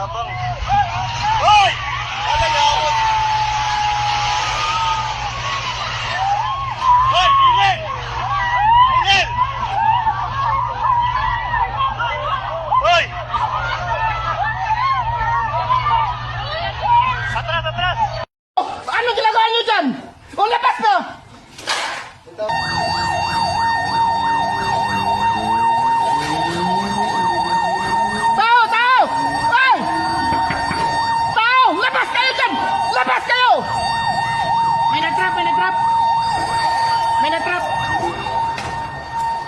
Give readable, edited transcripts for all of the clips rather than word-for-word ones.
Abang. Hoy! Wala yaon. Hoy, Inel! Inel! Hoy! Atras, atras! Ano ginagawa niyo dyan? O, labas na! Tao! Tao! Ay! Tao! Labas kayo dyan! Labas kayo! May nag-trap! May nag-trap! May nag-trap!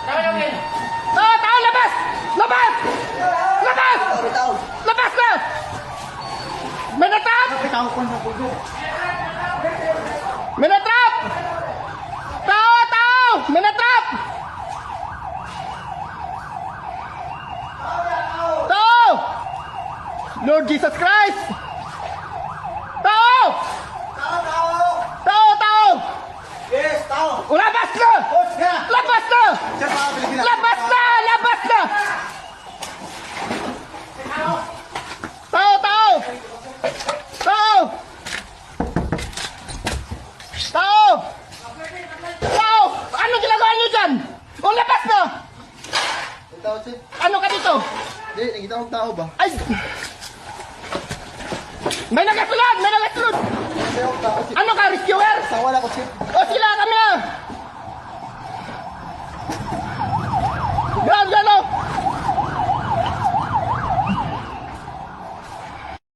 Tao! Tao! Labas! Labas! Labas! Labas na! May nag-trap! May na-trap! Tao! Tao! May na-trap! Tao! Lord Jesus Christ! Tao! Tao! Tao! Yes, tao! Labas na! Labas na! Labas na! Labas na! Tao! Tao! Tao! Tao! Tao! Ano ginagawa niyo dyan? O, labas na! Ano ka dito? Hindi, nakita kong tao ba? Ay! May nagasulod! May nagasulod! Kasi akong tao, Ano ka, rescuer? Sawa na ko, sir. O sila,